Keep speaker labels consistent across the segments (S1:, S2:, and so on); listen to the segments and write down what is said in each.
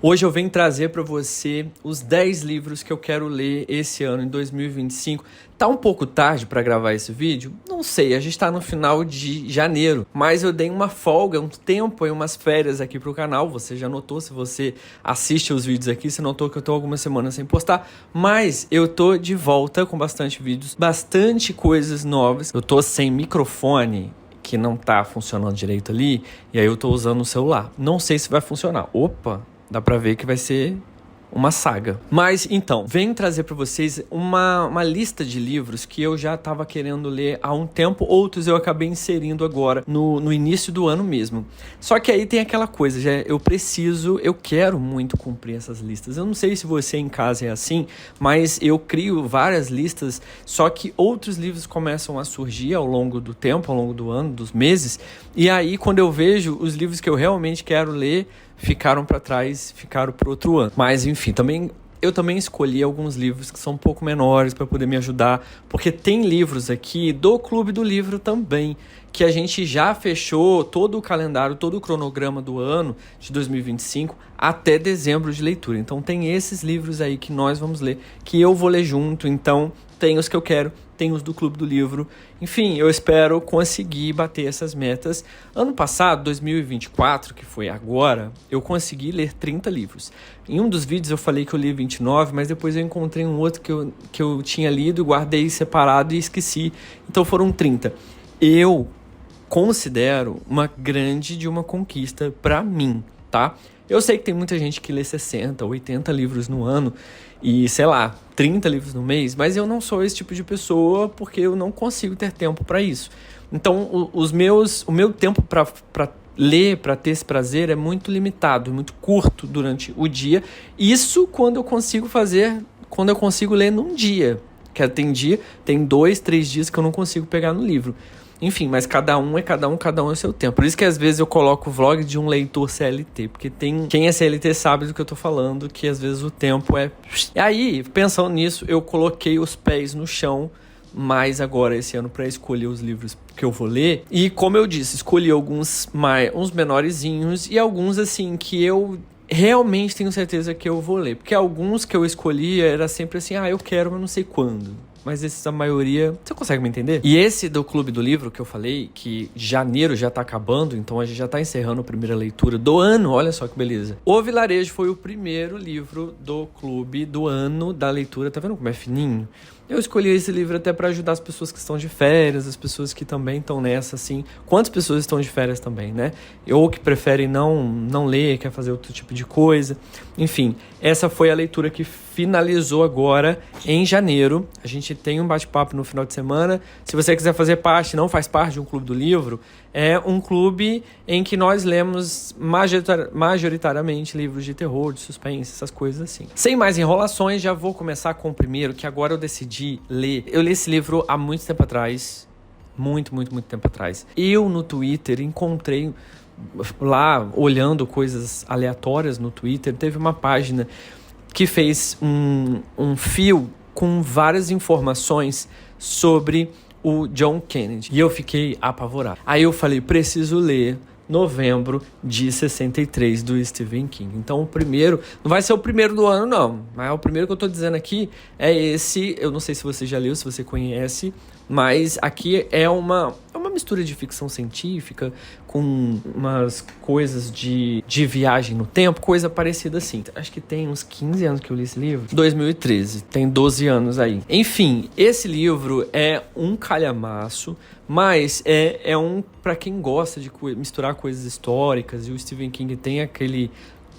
S1: Hoje eu venho trazer para você os 10 livros que eu quero ler esse ano, em 2025. Tá um pouco tarde para gravar esse vídeo? Não sei, a gente tá no final de janeiro, mas eu dei uma folga, um tempo e umas férias aqui pro canal. Você já notou, se você assiste os vídeos aqui, você notou que eu tô algumas semanas sem postar, mas eu tô de volta com bastante vídeos, bastante coisas novas. Eu tô sem microfone, que não tá funcionando direito ali, e aí eu tô usando o celular. Não sei se vai funcionar. Opa! Dá pra ver que vai ser uma saga. Mas, então, venho trazer pra vocês uma lista de livros que eu já tava querendo ler há um tempo. Outros eu acabei inserindo agora, no início do ano mesmo. Só que aí tem aquela coisa, eu quero muito cumprir essas listas. Eu não sei se você em casa é assim, mas eu crio várias listas, só que outros livros começam a surgir ao longo do tempo, ao longo do ano, dos meses. E aí, quando eu vejo os livros que eu realmente quero ler, ficaram para trás, ficaram para outro ano. Mas enfim, eu também escolhi alguns livros que são um pouco menores para poder me ajudar, porque tem livros aqui do Clube do Livro também, que a gente já fechou todo o calendário, todo o cronograma do ano de 2025 até dezembro de leitura. Então tem esses livros aí que nós vamos ler, que eu vou ler junto. Então tem os que eu quero, tem os do Clube do Livro. Enfim, eu espero conseguir bater essas metas. Ano passado, 2024, que foi agora, eu consegui ler 30 livros. Em um dos vídeos eu falei que eu li 29, mas depois eu encontrei um outro que eu tinha lido, guardei separado e esqueci. Então foram 30. Eu considero uma grande conquista para mim, tá? Eu sei que tem muita gente que lê 60, 80 livros no ano e, sei lá, 30 livros no mês, mas eu não sou esse tipo de pessoa porque eu não consigo ter tempo para isso. Então, o meu tempo para ler, para ter esse prazer é muito limitado, muito curto durante o dia. Isso quando eu consigo ler num dia. Que tem 2, 3 dias que eu não consigo pegar no livro. Enfim, mas cada um é o seu tempo. Por isso que às vezes eu coloco o vlog de um leitor CLT, porque quem é CLT sabe do que eu tô falando, que às vezes o tempo é... E aí, pensando nisso, eu coloquei os pés no chão mais agora esse ano para escolher os livros que eu vou ler. E como eu disse, escolhi uns menorzinhos e alguns assim que eu realmente tenho certeza que eu vou ler. Porque alguns que eu escolhi era sempre assim, eu quero, mas não sei quando. Mas esses, a maioria... Você consegue me entender? E esse do Clube do Livro que eu falei, que janeiro já tá acabando, então a gente já tá encerrando a primeira leitura do ano, olha só que beleza. O Vilarejo foi o primeiro livro do clube do ano da leitura, tá vendo como é fininho? Eu escolhi esse livro até para ajudar as pessoas que estão de férias, as pessoas que também estão nessa, assim. Quantas pessoas estão de férias também, né? Ou que preferem não ler, quer fazer outro tipo de coisa. Enfim, essa foi a leitura que finalizou agora em janeiro. A gente tem um bate-papo no final de semana. Se você quiser fazer parte, não faz parte de um clube do livro, é um clube em que nós lemos majoritariamente livros de terror, de suspense, essas coisas assim. Sem mais enrolações, já vou começar com o primeiro, que agora eu decidi ler. Eu li esse livro há muito tempo atrás. Muito tempo atrás. Eu, no Twitter, encontrei lá, olhando coisas aleatórias no Twitter, teve uma página que fez um fio com várias informações sobre o John Kennedy. E eu fiquei apavorado. Aí eu falei, preciso ler Novembro de 63 do Stephen King. Então o primeiro, não vai ser o primeiro do ano não, mas o primeiro que eu tô dizendo aqui é esse. Eu não sei se você já leu, se você conhece, mas aqui é uma mistura de ficção científica com umas coisas de viagem no tempo, coisa parecida assim. Acho que tem uns 15 anos que eu li esse livro. 2013, tem 12 anos aí. Enfim, esse livro é um calhamaço, mas é um para quem gosta de misturar coisas históricas, e o Stephen King tem aquele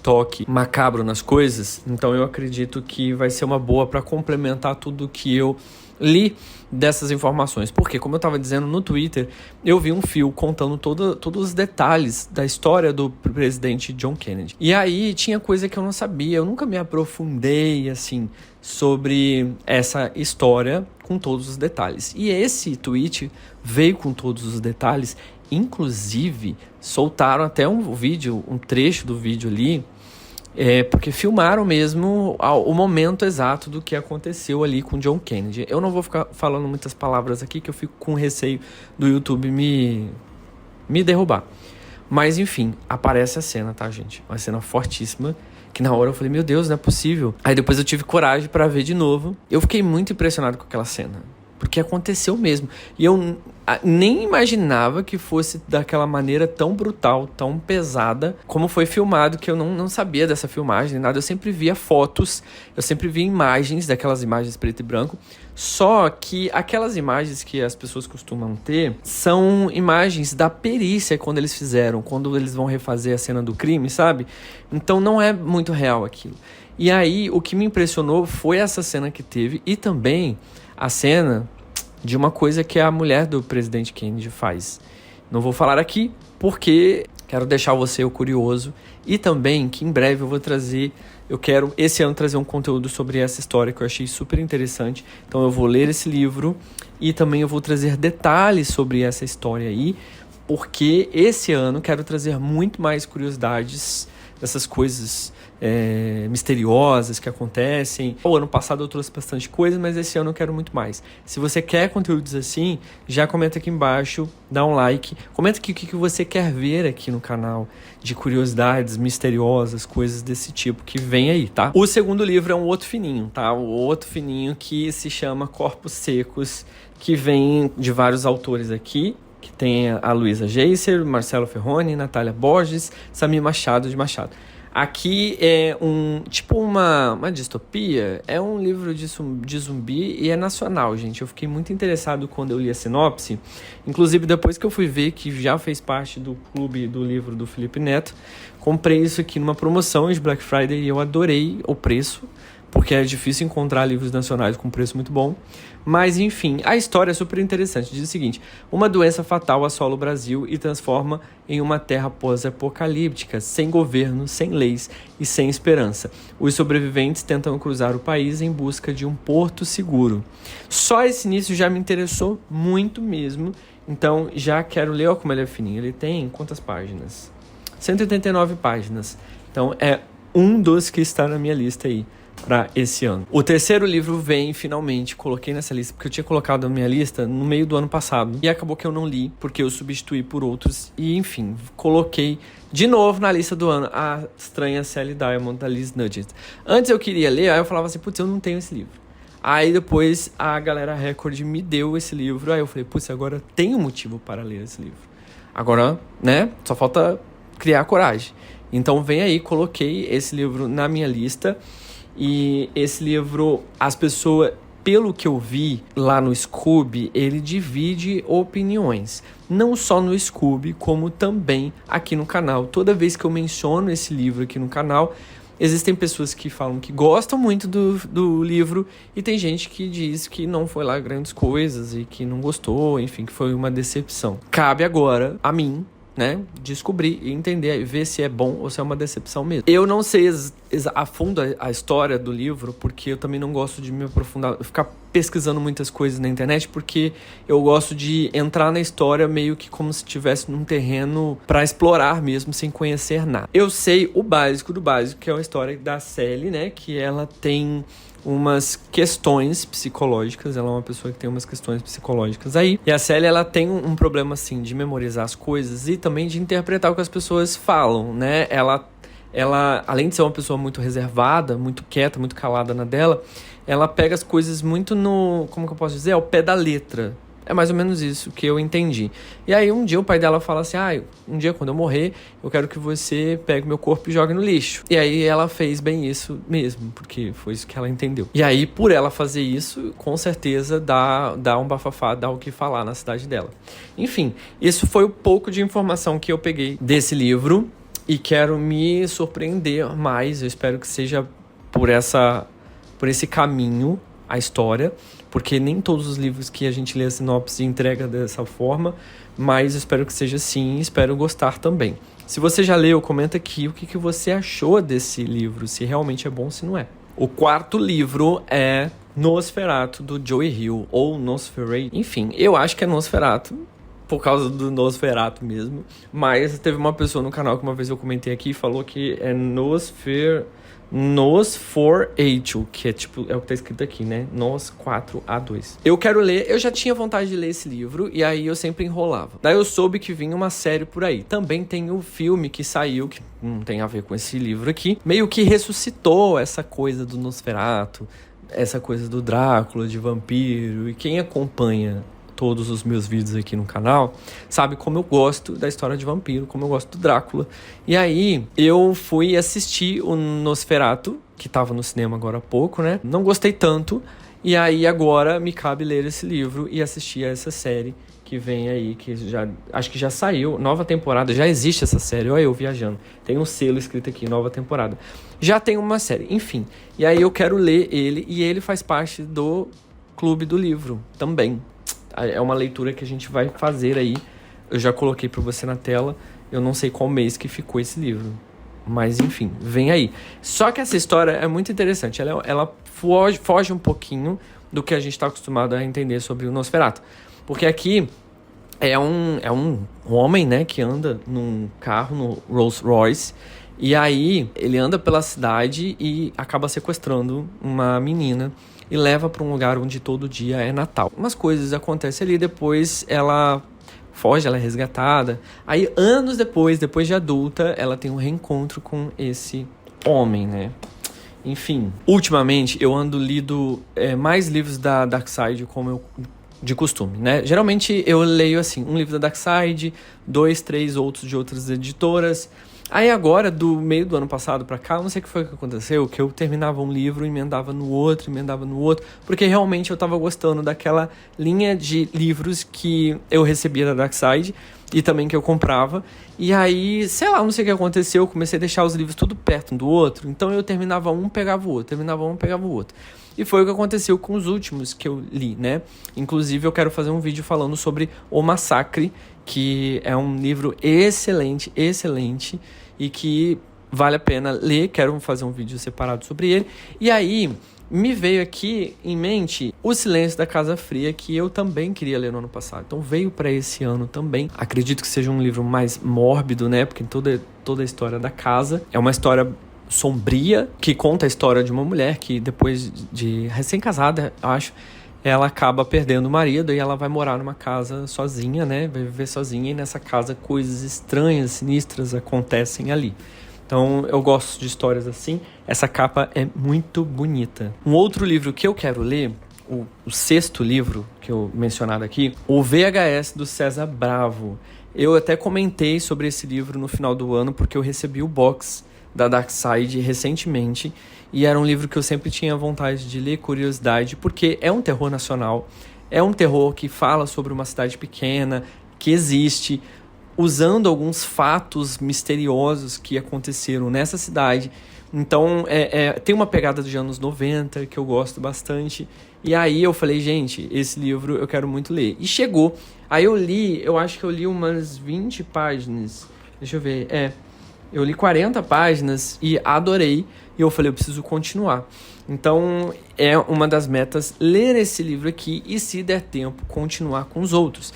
S1: toque macabro nas coisas, então eu acredito que vai ser uma boa para complementar tudo que eu li dessas informações. Porque, como eu estava dizendo no Twitter, eu vi um fio contando todos os detalhes da história do presidente John Kennedy. E aí tinha coisa que eu não sabia, eu nunca me aprofundei assim sobre essa história com todos os detalhes. E esse tweet veio com todos os detalhes, inclusive soltaram até um trecho do vídeo ali, porque filmaram mesmo o momento exato do que aconteceu ali com John Kennedy. Eu não vou ficar falando muitas palavras aqui, que eu fico com receio do YouTube me derrubar. Mas enfim, aparece a cena, tá, gente? Uma cena fortíssima que na hora eu falei, meu Deus, não é possível. Aí depois eu tive coragem pra ver de novo. Eu fiquei muito impressionado com aquela cena, porque aconteceu mesmo. E eu nem imaginava que fosse daquela maneira tão brutal, tão pesada, como foi filmado, que eu não sabia dessa filmagem, nada. Eu sempre via fotos, eu sempre via imagens, daquelas imagens preto e branco. Só que aquelas imagens que as pessoas costumam ter são imagens da perícia quando eles fizeram, quando eles vão refazer a cena do crime, sabe? Então não é muito real aquilo. E aí, o que me impressionou foi essa cena que teve e também a cena de uma coisa que a mulher do presidente Kennedy faz. Não vou falar aqui porque quero deixar você curioso e também que em breve eu quero esse ano trazer um conteúdo sobre essa história que eu achei super interessante. Então eu vou ler esse livro e também eu vou trazer detalhes sobre essa história aí, porque esse ano quero trazer muito mais curiosidades dessas coisas misteriosas que acontecem. O ano passado eu trouxe bastante coisa, mas esse ano eu quero muito mais. Se você quer conteúdos assim, já comenta aqui embaixo, dá um like, comenta aqui o que você quer ver aqui no canal de curiosidades misteriosas, coisas desse tipo que vem aí, tá? O segundo livro é um outro fininho, tá? O outro fininho que se chama Corpos Secos, que vem de vários autores aqui, que tem a Luísa Geiser, Marcelo Ferroni, Natália Borges, Samir Machado de Machado. Aqui é uma distopia, é um livro de zumbi e é nacional, gente. Eu fiquei muito interessado quando eu li a sinopse, inclusive depois que eu fui ver que já fez parte do clube do livro do Felipe Neto, comprei isso aqui numa promoção de Black Friday e eu adorei o preço, porque é difícil encontrar livros nacionais com preço muito bom. Mas, enfim, a história é super interessante. Diz o seguinte: uma doença fatal assola o Brasil e transforma em uma terra pós-apocalíptica, sem governo, sem leis e sem esperança. Os sobreviventes tentam cruzar o país em busca de um porto seguro. Só esse início já me interessou muito mesmo. Então, já quero ler. Olha como ele é fininho. Ele tem quantas páginas? 189 páginas. Então, é um dos que está na minha lista aí para esse ano. O terceiro livro vem, finalmente, coloquei nessa lista, porque eu tinha colocado na minha lista no meio do ano passado, e acabou que eu não li, porque eu substituí por outros, e enfim, coloquei de novo na lista do ano, A Estranha Sally Diamond, da Liz Nugent. Antes eu queria ler, aí eu falava assim, putz, eu não tenho esse livro. Aí depois a galera Record me deu esse livro, aí eu falei, putz, agora tenho motivo para ler esse livro. Agora, né, só falta criar coragem. Então vem aí, coloquei esse livro na minha lista. E esse livro, as pessoas, pelo que eu vi lá no Scoob, ele divide opiniões. Não só no Scoob, como também aqui no canal. Toda vez que eu menciono esse livro aqui no canal, existem pessoas que falam que gostam muito do livro e tem gente que diz que não foi lá grandes coisas e que não gostou, enfim, que foi uma decepção. Cabe agora a mim, né, descobrir e entender, ver se é bom ou se é uma decepção mesmo. Eu não sei a fundo a história do livro, porque eu também não gosto de me aprofundar, ficar pesquisando muitas coisas na internet, porque eu gosto de entrar na história meio que como se estivesse num terreno para explorar mesmo, sem conhecer nada. Eu sei o básico do básico, que é a história da Sally, né, que ela tem umas questões psicológicas, ela é uma pessoa que tem umas questões psicológicas aí, e a Sally, ela tem um problema, assim, de memorizar as coisas e também de interpretar o que as pessoas falam, né, ela, além de ser uma pessoa muito reservada, muito quieta, muito calada na dela, ela pega as coisas muito como que eu posso dizer, ao pé da letra. É mais ou menos isso que eu entendi. E aí um dia o pai dela fala assim, um dia quando eu morrer, eu quero que você pegue meu corpo e jogue no lixo. E aí ela fez bem isso mesmo, porque foi isso que ela entendeu. E aí por ela fazer isso, com certeza dá um bafafá, dá o que falar na cidade dela. Enfim, isso foi o pouco de informação que eu peguei desse livro e quero me surpreender mais. Eu espero que seja por esse caminho a história, porque nem todos os livros que a gente lê a sinopse entrega dessa forma, mas eu espero que seja assim e espero gostar também. Se você já leu, comenta aqui o que você achou desse livro, se realmente é bom ou se não é. O quarto livro é Nosferatu, do Joe Hill, ou Nosferatu. Enfim, eu acho que é Nosferatu, por causa do Nosferatu mesmo, mas teve uma pessoa no canal que uma vez eu comentei aqui e falou que é Nosferatu, que é tipo, é o que tá escrito aqui, né? Nos 4A2. Eu quero ler, eu já tinha vontade de ler esse livro, e aí eu sempre enrolava. Daí eu soube que vinha uma série por aí. Também tem o filme que saiu, que não tem a ver com esse livro aqui, meio que ressuscitou essa coisa do Nosferatu, essa coisa do Drácula, de vampiro, e quem acompanha todos os meus vídeos aqui no canal, sabe como eu gosto da história de vampiro, como eu gosto do Drácula. E aí, eu fui assistir o Nosferatu, que tava no cinema agora há pouco, né? Não gostei tanto, e aí agora me cabe ler esse livro e assistir a essa série que vem aí, que já acho que já saiu, nova temporada, já existe essa série, olha eu viajando. Tem um selo escrito aqui, nova temporada. Já tem uma série, enfim. E aí eu quero ler ele, e ele faz parte do Clube do Livro também. É uma leitura que a gente vai fazer aí. Eu já coloquei para você na tela. Eu não sei qual mês que ficou esse livro. Mas enfim, vem aí. Só que essa história é muito interessante. Ela foge um pouquinho do que a gente está acostumado a entender sobre o Nosferatu. Porque aqui é um homem, né, que anda num carro, no Rolls Royce. E aí ele anda pela cidade e acaba sequestrando uma menina e leva para um lugar onde todo dia é Natal. Umas coisas acontecem ali, depois ela foge, ela é resgatada. Aí, anos depois de adulta, ela tem um reencontro com esse homem, né? Enfim, ultimamente eu ando lido mais livros da Darkside, como eu de costume, né? Geralmente eu leio assim, um livro da Darkside, 2, 3 outros de outras editoras. Aí agora, do meio do ano passado pra cá, não sei o que foi que aconteceu, que eu terminava um livro, emendava no outro, porque realmente eu tava gostando daquela linha de livros que eu recebia da Darkside e também que eu comprava. E aí, sei lá, não sei o que aconteceu, eu comecei a deixar os livros tudo perto um do outro, então eu terminava um, pegava o outro, E foi o que aconteceu com os últimos que eu li, né? Inclusive, eu quero fazer um vídeo falando sobre O Massacre, que é um livro excelente, e que vale a pena ler. Quero fazer um vídeo separado sobre ele. E aí, me veio aqui em mente O Silêncio da Casa Fria, que eu também queria ler no ano passado. Então veio para esse ano também. Acredito que seja um livro mais mórbido, né? Porque toda a história da casa é uma história sombria, que conta a história de uma mulher que depois de recém-casada, acho, ela acaba perdendo o marido e ela vai morar numa casa sozinha, né? Vai viver sozinha, e nessa casa coisas estranhas, sinistras acontecem ali. Então eu gosto de histórias assim. Essa capa é muito bonita. Um outro livro que eu quero ler, o sexto livro que eu mencionado aqui, o VHS do César Bravo. Eu até comentei sobre esse livro no final do ano, porque eu recebi o box da Darkside recentemente, e era um livro que eu sempre tinha vontade de ler, curiosidade, porque é um terror nacional, é um terror que fala sobre uma cidade pequena, que existe, usando alguns fatos misteriosos que aconteceram nessa cidade. Então, tem uma pegada dos anos 90 que eu gosto bastante. E aí eu falei, gente, esse livro eu quero muito ler. E chegou. Aí eu acho que eu li umas 20 páginas. Deixa eu ver, eu li 40 páginas e adorei. E eu falei, eu preciso continuar. Então, é uma das metas ler esse livro aqui e, se der tempo, continuar com os outros.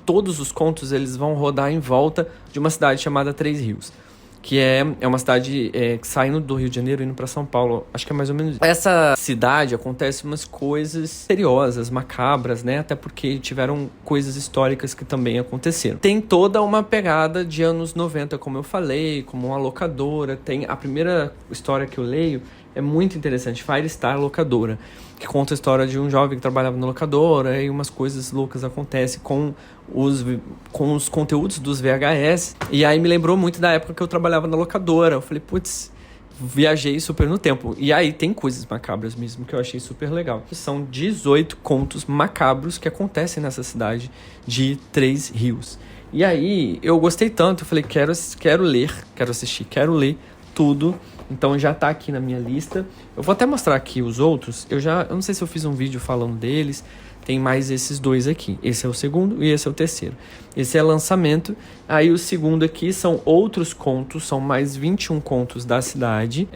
S1: Todos os contos, eles vão rodar em volta de uma cidade chamada Três Rios, que é uma cidade saindo do Rio de Janeiro e indo para São Paulo. Acho que é mais ou menos isso. Essa cidade acontece umas coisas misteriosas, macabras, né? Até porque tiveram coisas históricas que também aconteceram. Tem toda uma pegada de anos 90, como eu falei, como uma locadora. Tem a primeira história que eu leio, é muito interessante, Firestar Locadora, que conta a história de um jovem que trabalhava na locadora e umas coisas loucas acontecem com os conteúdos dos VHS. E aí me lembrou muito da época que eu trabalhava na locadora. Eu falei, putz, viajei super no tempo. E aí tem coisas macabras mesmo que eu achei super legal. São 18 contos macabros que acontecem nessa cidade de Três Rios. E aí eu gostei tanto, eu falei, quero ler, quero assistir, quero ler tudo. Então já tá aqui na minha lista. Eu vou até mostrar aqui os outros. Eu não sei se eu fiz um vídeo falando deles. Tem mais esses dois aqui. Esse é o segundo e esse é o terceiro. Esse é lançamento. Aí o segundo aqui são outros contos. São mais 21 contos da cidade.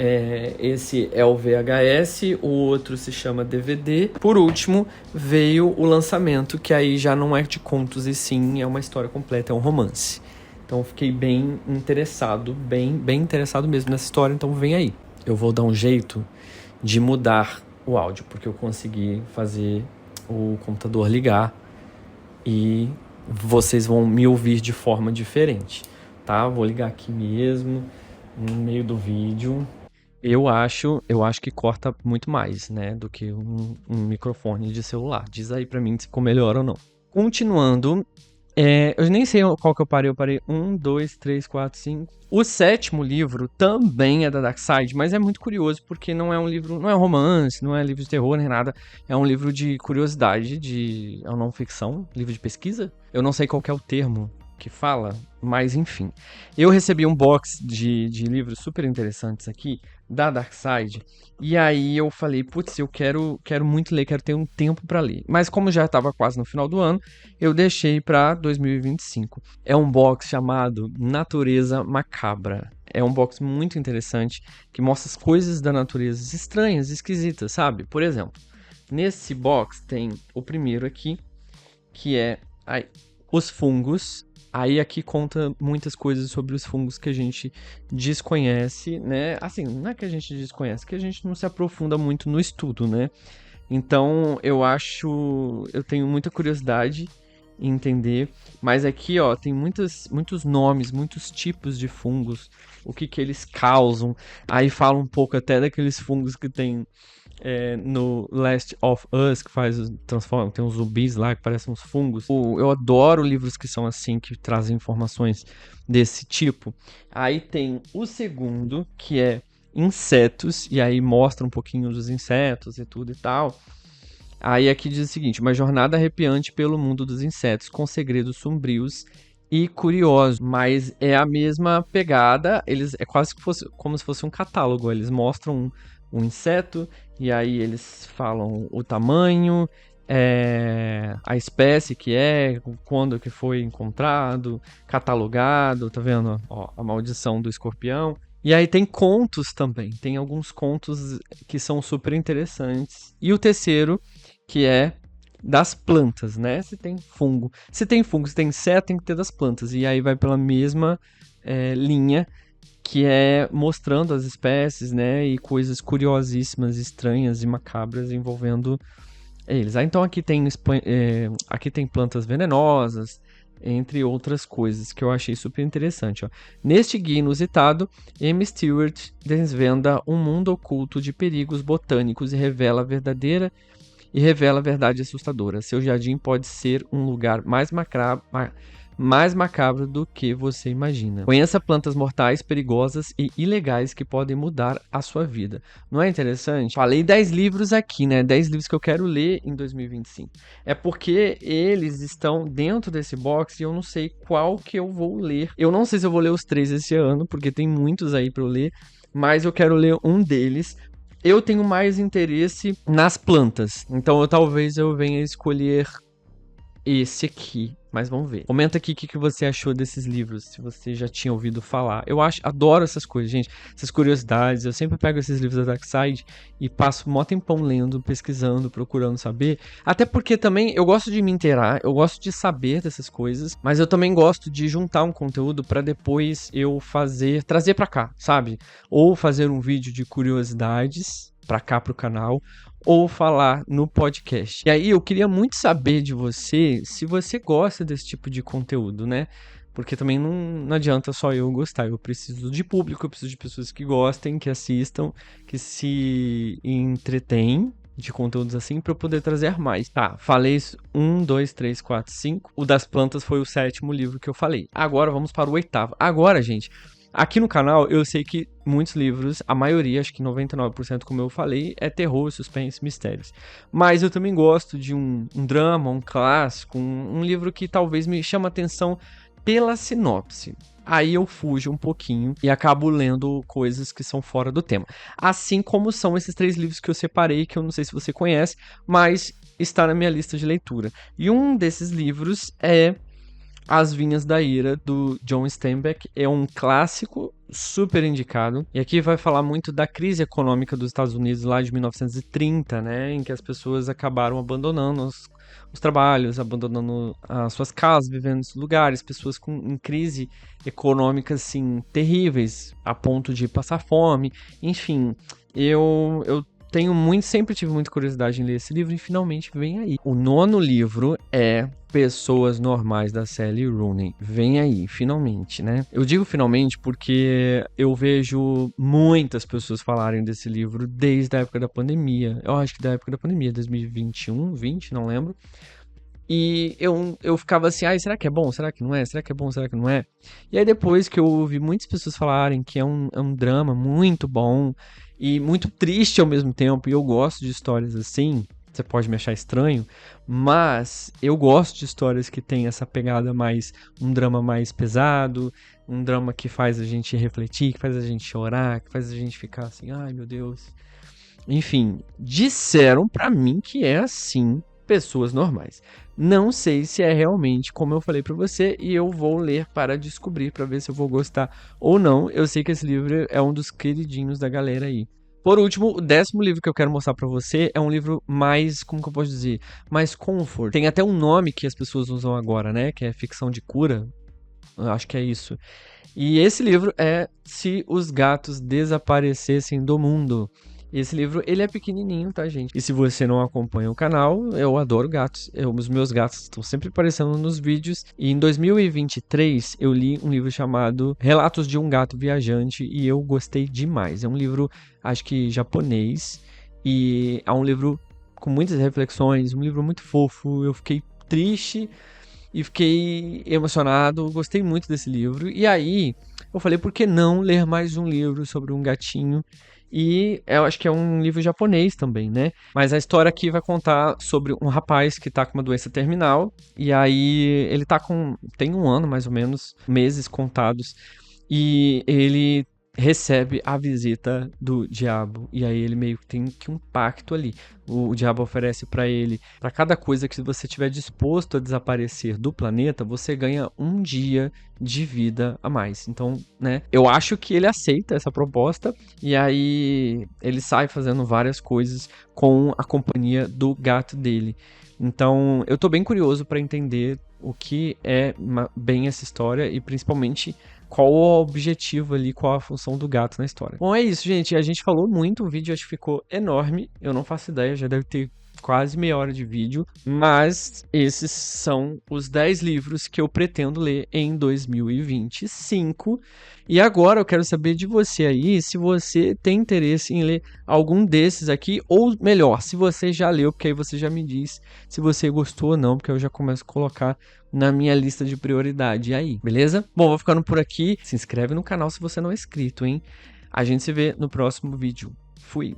S1: Esse é o VHS. O outro se chama DVD. Por último, veio o lançamento, que aí já não é de contos e sim é uma história completa. É um romance. Então eu fiquei bem interessado. Bem interessado mesmo nessa história. Então vem aí. eu vou dar um jeito de mudar o áudio, porque eu consegui fazer o computador ligar e vocês vão me ouvir de forma diferente, tá? Vou ligar aqui mesmo, no meio do vídeo. Eu acho que corta muito mais, né, do que um microfone de celular. Diz aí pra mim se ficou melhor ou não. Continuando, eu nem sei qual que eu parei 1, 2, 3, 4, 5. O 7º livro também é da Darkside, mas é muito curioso porque não é um livro, não é romance, não é livro de terror nem nada. É um livro de curiosidade, é uma não ficção, livro de pesquisa. Eu não sei qual que é o termo que fala, mas enfim. Eu recebi um box de livros super interessantes aqui da Darkside, e aí eu falei, putz, eu quero muito ler, quero ter um tempo pra ler. Mas como já estava quase no final do ano, eu deixei pra 2025. É um box chamado Natureza Macabra. É um box muito interessante, que mostra as coisas da natureza estranhas, esquisitas, sabe? Por exemplo, nesse box tem o primeiro aqui, que é os fungos. Aí aqui conta muitas coisas sobre os fungos que a gente desconhece, né? Assim, não é que a gente desconhece, que a gente não se aprofunda muito no estudo, né? Então, eu tenho muita curiosidade em entender, mas aqui, ó, tem muitos nomes, muitos tipos de fungos, o que eles causam. Aí fala um pouco até daqueles fungos que tem no Last of Us, que transforma, tem uns zumbis lá que parecem uns fungos. Eu adoro livros que são assim, que trazem informações desse tipo. Aí tem o segundo, que é insetos, e aí mostra um pouquinho dos insetos e tudo e tal. Aí aqui diz o seguinte: uma jornada arrepiante pelo mundo dos insetos, com segredos sombrios e curiosos. Mas é a mesma pegada, é quase como se fosse um catálogo. Eles mostram um inseto, e aí eles falam o tamanho, a espécie que quando que foi encontrado, catalogado, tá vendo? Ó, a maldição do escorpião. E aí tem contos também, tem alguns contos que são super interessantes. E o terceiro, que é das plantas, né? Se tem fungo, se tem inseto, tem que ter das plantas. E aí vai pela mesma linha, que é mostrando as espécies, né, e coisas curiosíssimas, estranhas e macabras envolvendo eles. Então aqui tem plantas venenosas, entre outras coisas, que eu achei super interessante. Ó. Neste guia inusitado, Amy Stewart desvenda um mundo oculto de perigos botânicos e revela a verdade assustadora. Seu jardim pode ser um lugar mais macabro do que você imagina. Conheça plantas mortais, perigosas e ilegais que podem mudar a sua vida. Não é interessante? Falei 10 livros aqui, né? 10 livros que eu quero ler em 2025. É porque eles estão dentro desse box e eu não sei qual que eu vou ler. Eu não sei se eu vou ler os 3 esse ano, porque tem muitos aí pra eu ler, mas eu quero ler um deles. Eu tenho mais interesse nas plantas, então talvez eu venha escolher esse aqui, mas vamos ver. Comenta aqui o que você achou desses livros, se você já tinha ouvido falar. Adoro essas coisas, gente, essas curiosidades. Eu sempre pego esses livros da Darkside e passo mó tempão lendo, pesquisando, procurando saber. Até porque também eu gosto de me inteirar, eu gosto de saber dessas coisas, mas eu também gosto de juntar um conteúdo pra depois eu trazer pra cá, sabe? Ou fazer um vídeo de curiosidades pra cá pro canal, ou falar no podcast. E aí eu queria muito saber de você se você gosta desse tipo de conteúdo, né? Porque também não adianta só eu gostar. Eu preciso de público, eu preciso de pessoas que gostem, que assistam, que se entretêm de conteúdos assim para eu poder trazer mais. Tá, falei isso 1, 2, 3, 4, 5. O das plantas foi o 7º livro que eu falei. Agora vamos para o 8º. Agora, gente, aqui no canal, eu sei que muitos livros, a maioria, acho que 99%, como eu falei, é terror, suspense, mistérios. Mas eu também gosto de um drama, um clássico, um livro que talvez me chame a atenção pela sinopse. Aí eu fujo um pouquinho e acabo lendo coisas que são fora do tema. Assim como são esses 3 livros que eu separei, que eu não sei se você conhece, mas está na minha lista de leitura. E um desses livros é As Vinhas da Ira, do John Steinbeck. É um clássico super indicado. E aqui vai falar muito da crise econômica dos Estados Unidos lá de 1930, né? Em que as pessoas acabaram abandonando os trabalhos, abandonando as suas casas, vivendo nesses lugares, pessoas em crise econômica, assim, terríveis, a ponto de passar fome. Enfim, eu sempre tive muita curiosidade em ler esse livro e finalmente vem aí. O 9º livro é Pessoas Normais, da Sally Rooney. Vem aí, finalmente, né? Eu digo finalmente porque eu vejo muitas pessoas falarem desse livro desde a época da pandemia. Eu acho que da época da pandemia, 2021, 20, não lembro. E eu ficava assim, ai, será que é bom? Será que não é? Será que é bom? Será que não é? E aí depois que eu ouvi muitas pessoas falarem que é um drama muito bom e muito triste ao mesmo tempo, e eu gosto de histórias assim, você pode me achar estranho, mas eu gosto de histórias que tem essa pegada mais, um drama mais pesado, um drama que faz a gente refletir, que faz a gente chorar, que faz a gente ficar assim, ai meu Deus. Enfim, disseram pra mim que é assim, Pessoas Normais. Não sei se é realmente como eu falei pra você e eu vou ler para descobrir, pra ver se eu vou gostar ou não. Eu sei que esse livro é um dos queridinhos da galera aí. Por último, o 10º livro que eu quero mostrar pra você é um livro mais, como que eu posso dizer, mais comfort. Tem até um nome que as pessoas usam agora, né, que é ficção de cura. Eu acho que é isso. E esse livro é Se os Gatos Desaparecessem do Mundo. Esse livro, ele é pequenininho, tá, gente? E se você não acompanha o canal, eu adoro gatos. Os meus gatos estão sempre aparecendo nos vídeos. E em 2023, eu li um livro chamado Relatos de um Gato Viajante e eu gostei demais. É um livro, acho que japonês, e é um livro com muitas reflexões, um livro muito fofo. Eu fiquei triste e fiquei emocionado, gostei muito desse livro. E aí, eu falei, por que não ler mais um livro sobre um gatinho? E eu acho que é um livro japonês também, né? Mas a história aqui vai contar sobre um rapaz que tá com uma doença terminal. E aí, ele tá com... tem um ano, mais ou menos, meses contados. E ele recebe a visita do diabo. E aí ele meio que tem que um pacto ali. O diabo oferece pra ele, pra cada coisa que você tiver disposto a desaparecer do planeta, você ganha um dia de vida a mais. Então, né, eu acho que ele aceita essa proposta e aí ele sai fazendo várias coisas com a companhia do gato dele. Então, eu tô bem curioso pra entender o que é bem essa história e principalmente qual o objetivo ali, qual a função do gato na história. Bom, é isso, gente. A gente falou muito, o vídeo acho que ficou enorme. Eu não faço ideia, já deve ter quase meia hora de vídeo. Mas esses são os 10 livros que eu pretendo ler em 2025. E agora eu quero saber de você aí, se você tem interesse em ler algum desses aqui, ou melhor, se você já leu, porque aí você já me diz se você gostou ou não, porque eu já começo a colocar na minha lista de prioridade aí, beleza? Bom, vou ficando por aqui. Se inscreve no canal se você não é inscrito, hein? A gente se vê no próximo vídeo. Fui!